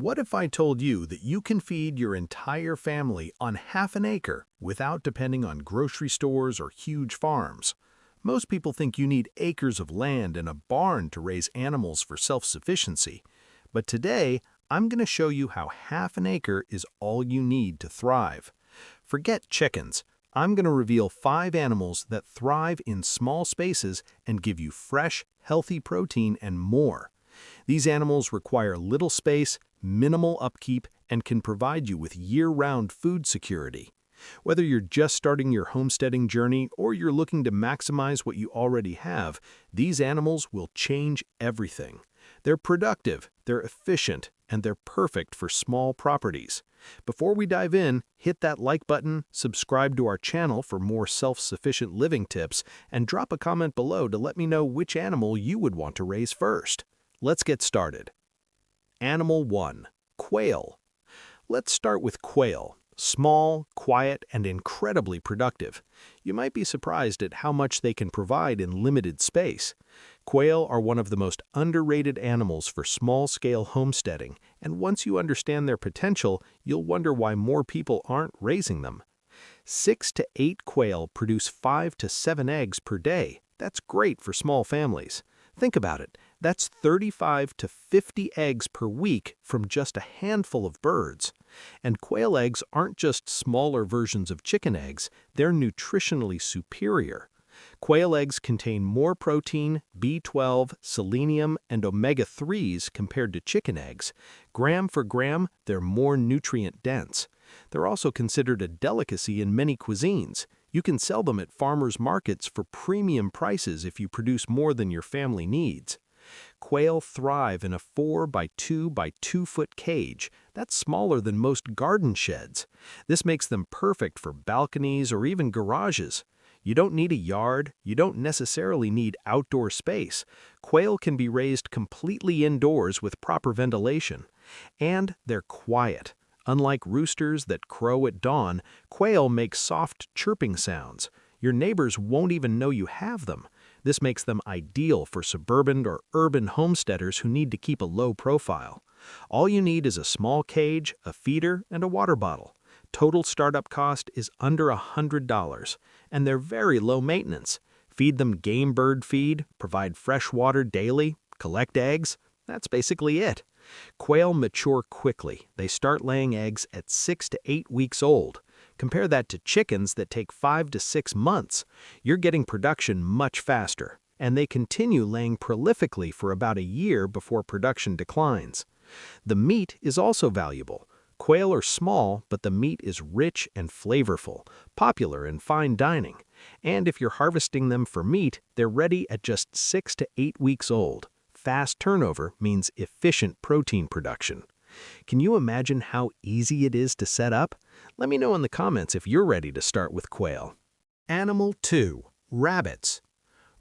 What if I told you that you can feed your entire family on half an acre without depending on grocery stores or huge farms? Most people think you need acres of land and a barn to raise animals for self-sufficiency. But today, I'm going to show you how half an acre is all you need to thrive. Forget chickens. I'm going to reveal 5 animals that thrive in small spaces and give you fresh, healthy protein and more. These animals require little space, minimal upkeep, and can provide you with year-round food security. Whether you're just starting your homesteading journey or you're looking to maximize what you already have, these animals will change everything. They're productive, they're efficient, and they're perfect for small properties. Before we dive in, hit that like button, subscribe to our channel for more self-sufficient living tips, and drop a comment below to let me know which animal you would want to raise first. Let's get started. Animal 1. Quail. Let's start with quail. Small, quiet, and incredibly productive. You might be surprised at how much they can provide in limited space. Quail are one of the most underrated animals for small-scale homesteading, and once you understand their potential, you'll wonder why more people aren't raising them. 6 to 8 quail produce 5 to 7 eggs per day. That's great for small families. Think about it. That's 35 to 50 eggs per week from just a handful of birds. And quail eggs aren't just smaller versions of chicken eggs, they're nutritionally superior. Quail eggs contain more protein, B12, selenium, and omega-3s compared to chicken eggs. Gram for gram, they're more nutrient-dense. They're also considered a delicacy in many cuisines. You can sell them at farmers' markets for premium prices if you produce more than your family needs. Quail thrive in a 4 by 2 by 2 foot cage. That's smaller than most garden sheds. This makes them perfect for balconies or even garages. You don't need a yard, you don't necessarily need outdoor space. Quail can be raised completely indoors with proper ventilation. And they're quiet. Unlike roosters that crow at dawn, quail make soft chirping sounds. Your neighbors won't even know you have them. This makes them ideal for suburban or urban homesteaders who need to keep a low profile. All you need is a small cage, a feeder, and a water bottle. Total startup cost is under $100, and they're very low maintenance. Feed them game bird feed, provide fresh water daily, collect eggs. That's basically it. Quail mature quickly. They start laying eggs at 6 to 8 weeks old. Compare that to chickens that take 5 to 6 months. You're getting production much faster, and they continue laying prolifically for about a year before production declines. The meat is also valuable. Quail are small, but the meat is rich and flavorful, popular in fine dining. And if you're harvesting them for meat, they're ready at just 6 to 8 weeks old. Fast turnover means efficient protein production. Can you imagine how easy it is to set up? Let me know in the comments if you're ready to start with quail. Animal 2. Rabbits.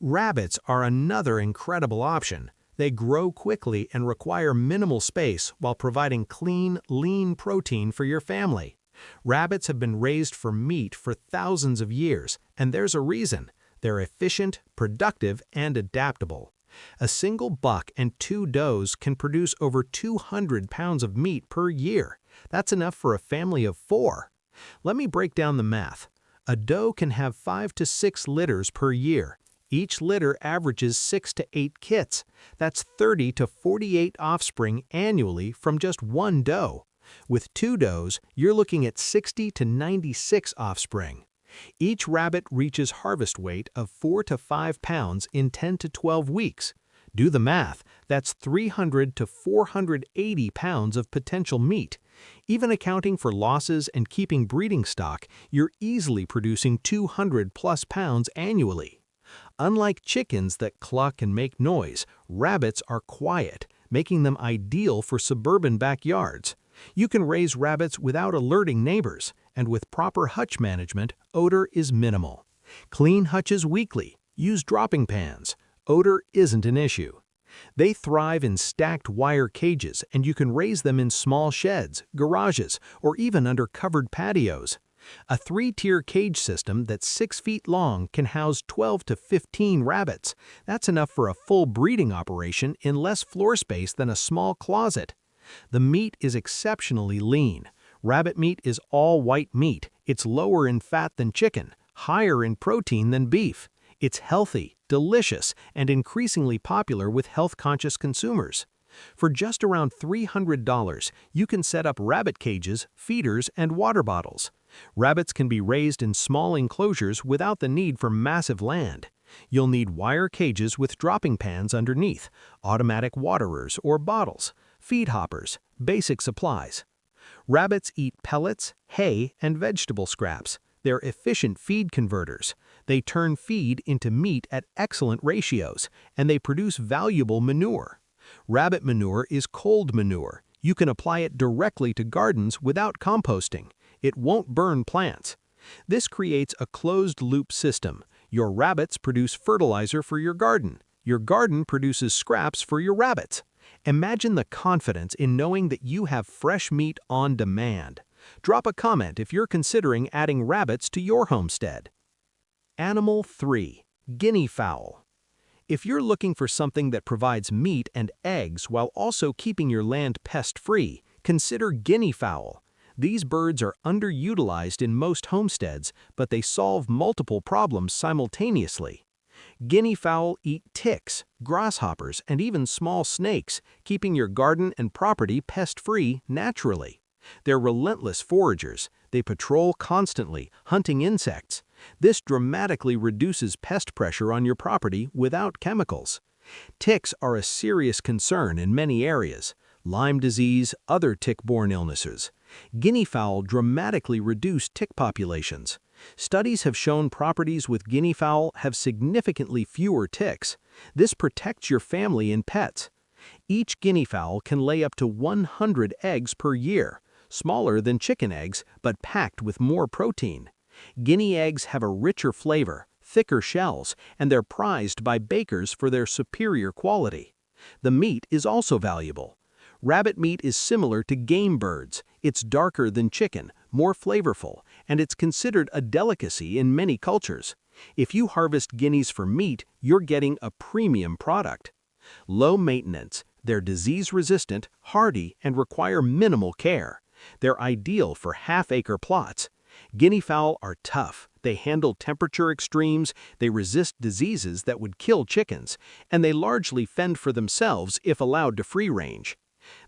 Rabbits are another incredible option. They grow quickly and require minimal space while providing clean, lean protein for your family. Rabbits have been raised for meat for thousands of years, and there's a reason. They're efficient, productive, and adaptable. A single buck and 2 does can produce over 200 pounds of meat per year. That's enough for a family of 4. Let me break down the math. A doe can have 5 to 6 litters per year. Each litter averages 6 to 8 kits. That's 30 to 48 offspring annually from just one doe. With 2 does, you're looking at 60 to 96 offspring. Each rabbit reaches harvest weight of 4 to 5 pounds in 10 to 12 weeks. Do the math, that's 300 to 480 pounds of potential meat. Even accounting for losses and keeping breeding stock, you're easily producing 200 plus pounds annually. Unlike chickens that cluck and make noise, rabbits are quiet, making them ideal for suburban backyards. You can raise rabbits without alerting neighbors, and with proper hutch management, odor is minimal. Clean hutches weekly. Use dropping pans. Odor isn't an issue. They thrive in stacked wire cages, and you can raise them in small sheds, garages, or even under covered patios. A 3-tier cage system that's 6 feet long can house 12 to 15 rabbits. That's enough for a full breeding operation in less floor space than a small closet. The meat is exceptionally lean. Rabbit meat is all white meat. It's lower in fat than chicken, higher in protein than beef. It's healthy, delicious, and increasingly popular with health-conscious consumers. For just around $300, you can set up rabbit cages, feeders, and water bottles. Rabbits can be raised in small enclosures without the need for massive land. You'll need wire cages with dropping pans underneath, automatic waterers or bottles, feed hoppers, basic supplies. Rabbits eat pellets, hay, and vegetable scraps. They're efficient feed converters. They turn feed into meat at excellent ratios, and they produce valuable manure. Rabbit manure is cold manure. You can apply it directly to gardens without composting. It won't burn plants. This creates a closed-loop system. Your rabbits produce fertilizer for your garden. Your garden produces scraps for your rabbits. Imagine the confidence in knowing that you have fresh meat on demand. Drop a comment if you're considering adding rabbits to your homestead. Animal 3. Guinea fowl. If you're looking for something that provides meat and eggs while also keeping your land pest-free, consider guinea fowl. These birds are underutilized in most homesteads, but they solve multiple problems simultaneously. Guinea fowl eat ticks, grasshoppers, and even small snakes, keeping your garden and property pest-free naturally. They're relentless foragers. They patrol constantly, hunting insects. This dramatically reduces pest pressure on your property without chemicals. Ticks are a serious concern in many areas. Lyme disease, other tick-borne illnesses. Guinea fowl dramatically reduce tick populations. Studies have shown properties with guinea fowl have significantly fewer ticks. This protects your family and pets. Each guinea fowl can lay up to 100 eggs per year, smaller than chicken eggs, but packed with more protein. Guinea eggs have a richer flavor, thicker shells, and they're prized by bakers for their superior quality. The meat is also valuable. Rabbit meat is similar to game birds. It's darker than chicken, more flavorful, and it's considered a delicacy in many cultures. If you harvest guineas for meat, you're getting a premium product. Low maintenance. They're disease-resistant, hardy, and require minimal care. They're ideal for half-acre plots. Guinea fowl are tough. They handle temperature extremes, they resist diseases that would kill chickens, and they largely fend for themselves if allowed to free-range.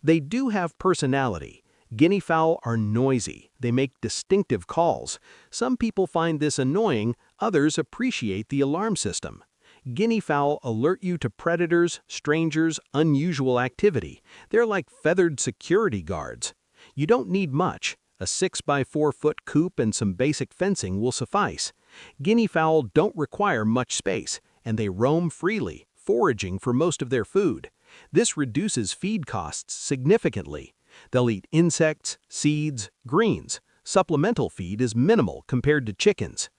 They do have personality. Guinea fowl are noisy. They make distinctive calls. Some people find this annoying, others appreciate the alarm system. Guinea fowl alert you to predators, strangers, unusual activity. They're like feathered security guards. You don't need much. A 6-by-4-foot coop and some basic fencing will suffice. Guinea fowl don't require much space, and they roam freely, foraging for most of their food. This reduces feed costs significantly. They'll eat insects, seeds, greens. Supplemental feed is minimal compared to chickens.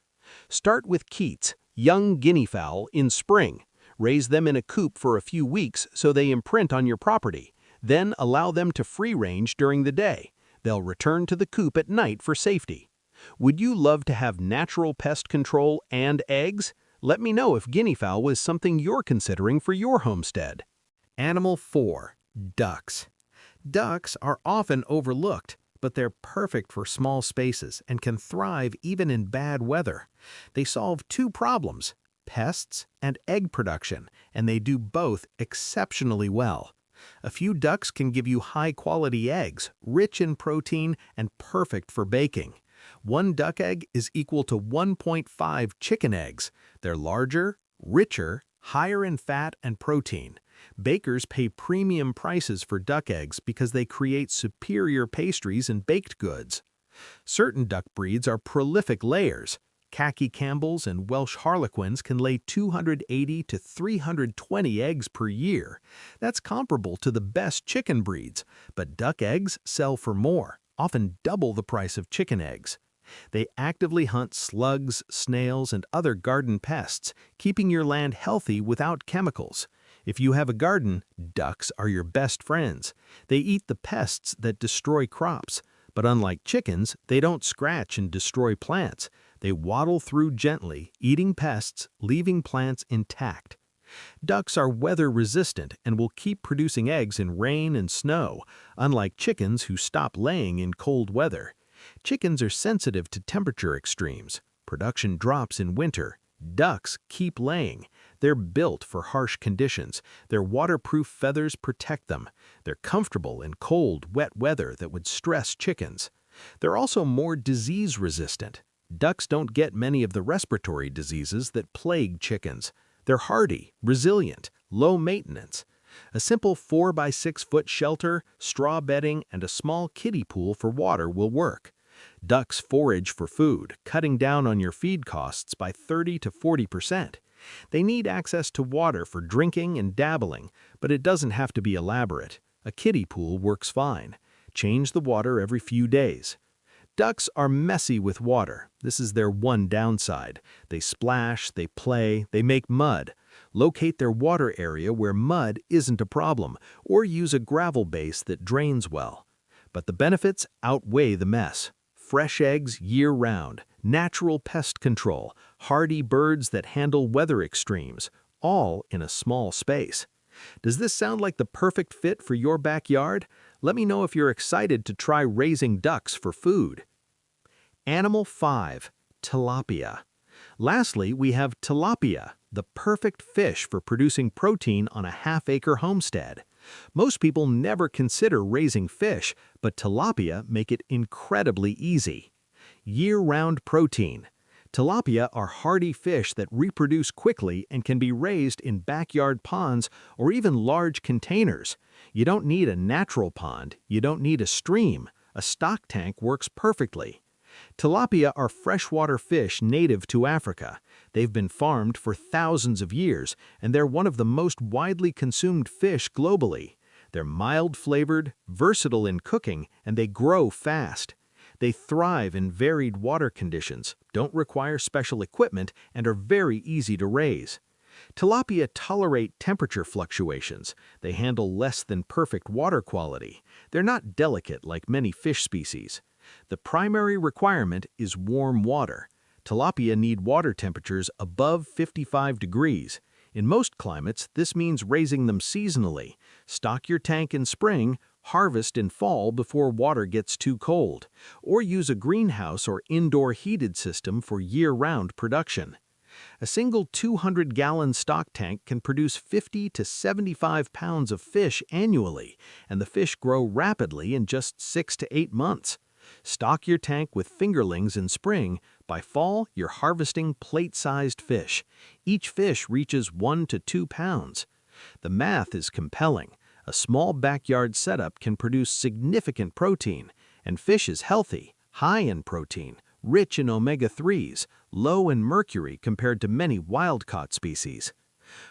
Start with Keats, young guinea fowl, in spring. Raise them in a coop for a few weeks so they imprint on your property. Then allow them to free-range during the day. They'll return to the coop at night for safety. Would you love to have natural pest control and eggs? Let me know if guinea fowl was something you're considering for your homestead. Animal 4. Ducks. Ducks are often overlooked, but they're perfect for small spaces and can thrive even in bad weather. They solve two problems, pests and egg production, and they do both exceptionally well. A few ducks can give you high-quality eggs, rich in protein and perfect for baking. One duck egg is equal to 1.5 chicken eggs. They're larger, richer, higher in fat and protein. Bakers pay premium prices for duck eggs because they create superior pastries and baked goods. Certain duck breeds are prolific layers. Khaki Campbells and Welsh Harlequins can lay 280 to 320 eggs per year. That's comparable to the best chicken breeds, but duck eggs sell for more, often double the price of chicken eggs. They actively hunt slugs, snails, and other garden pests, keeping your land healthy without chemicals. If you have a garden, ducks are your best friends. They eat the pests that destroy crops, but unlike chickens, they don't scratch and destroy plants. They waddle through gently, eating pests, leaving plants intact. Ducks are weather-resistant and will keep producing eggs in rain and snow, unlike chickens who stop laying in cold weather. Chickens are sensitive to temperature extremes. Production drops in winter. Ducks keep laying. They're built for harsh conditions. Their waterproof feathers protect them. They're comfortable in cold, wet weather that would stress chickens. They're also more disease-resistant. Ducks don't get many of the respiratory diseases that plague chickens. They're hardy, resilient, low maintenance. A simple 4 by 6 foot shelter, straw bedding, and a small kiddie pool for water will work. Ducks forage for food, cutting down on your feed costs by 30 to 40%. They need access to water for drinking and dabbling, but it doesn't have to be elaborate. A kiddie pool works fine. Change the water every few days. Ducks are messy with water. This is their one downside. They splash, they play, they make mud. Locate their water area where mud isn't a problem, or use a gravel base that drains well. But the benefits outweigh the mess. Fresh eggs year-round, natural pest control, hardy birds that handle weather extremes, all in a small space. Does this sound like the perfect fit for your backyard? Let me know if you're excited to try raising ducks for food. Animal 5. Tilapia. Lastly, we have tilapia, the perfect fish for producing protein on a half-acre homestead. Most people never consider raising fish, but tilapia make it incredibly easy. Year-round protein. Tilapia are hardy fish that reproduce quickly and can be raised in backyard ponds or even large containers. You don't need a natural pond, you don't need a stream. A stock tank works perfectly. Tilapia are freshwater fish native to Africa. They've been farmed for thousands of years, and they're one of the most widely consumed fish globally. They're mild-flavored, versatile in cooking, and they grow fast. They thrive in varied water conditions, don't require special equipment, and are very easy to raise. Tilapia tolerate temperature fluctuations. They handle less than perfect water quality. They're not delicate like many fish species. The primary requirement is warm water. Tilapia need water temperatures above 55 degrees. In most climates, this means raising them seasonally. Stock your tank in spring, harvest in fall before water gets too cold, or use a greenhouse or indoor heated system for year-round production. A single 200-gallon stock tank can produce 50 to 75 pounds of fish annually, and the fish grow rapidly in just 6 to 8 months. Stock your tank with fingerlings in spring. By fall, you're harvesting plate-sized fish. Each fish reaches 1 to 2 pounds. The math is compelling. A small backyard setup can produce significant protein, and fish is healthy, high in protein, rich in omega-3s, low in mercury compared to many wild-caught species.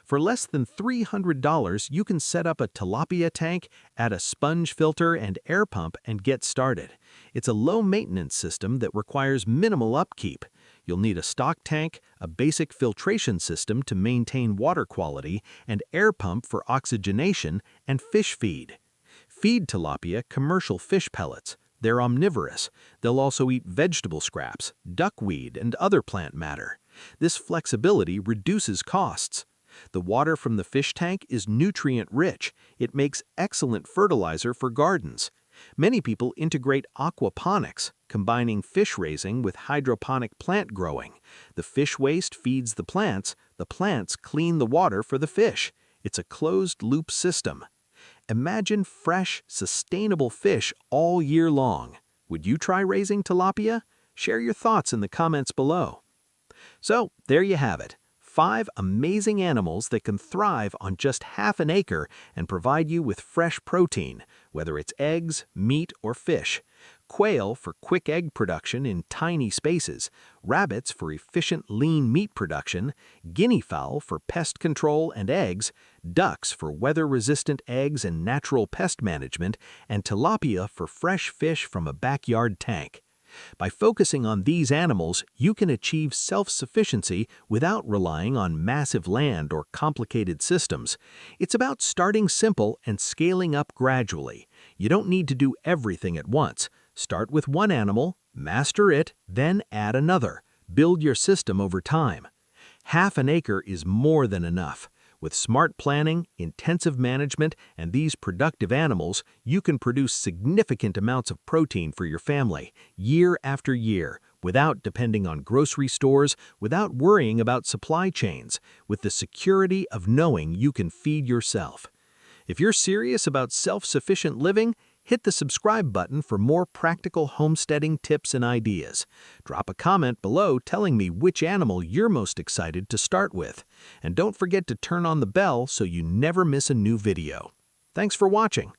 For less than $300, you can set up a tilapia tank, add a sponge filter and air pump, and get started. It's a low-maintenance system that requires minimal upkeep. You'll need a stock tank, a basic filtration system to maintain water quality, and air pump for oxygenation, and fish feed. Feed tilapia commercial fish pellets. They're omnivorous. They'll also eat vegetable scraps, duckweed, and other plant matter. This flexibility reduces costs. The water from the fish tank is nutrient-rich. It makes excellent fertilizer for gardens. Many people integrate aquaponics, combining fish raising with hydroponic plant growing. The fish waste feeds the plants clean the water for the fish. It's a closed-loop system. Imagine fresh, sustainable fish all year long. Would you try raising tilapia? Share your thoughts in the comments below. So, there you have it. 5 amazing animals that can thrive on just half an acre and provide you with fresh protein, whether it's eggs, meat, or fish. Quail for quick egg production in tiny spaces, rabbits for efficient lean meat production, guinea fowl for pest control and eggs, ducks for weather-resistant eggs and natural pest management, and tilapia for fresh fish from a backyard tank. By focusing on these animals, you can achieve self-sufficiency without relying on massive land or complicated systems. It's about starting simple and scaling up gradually. You don't need to do everything at once. Start with one animal, master it, then add another. Build your system over time. Half an acre is more than enough. With smart planning, intensive management, and these productive animals, you can produce significant amounts of protein for your family, year after year, without depending on grocery stores, without worrying about supply chains, with the security of knowing you can feed yourself. If you're serious about self-sufficient living, hit the subscribe button for more practical homesteading tips and ideas. Drop a comment below telling me which animal you're most excited to start with. And don't forget to turn on the bell so you never miss a new video. Thanks for watching.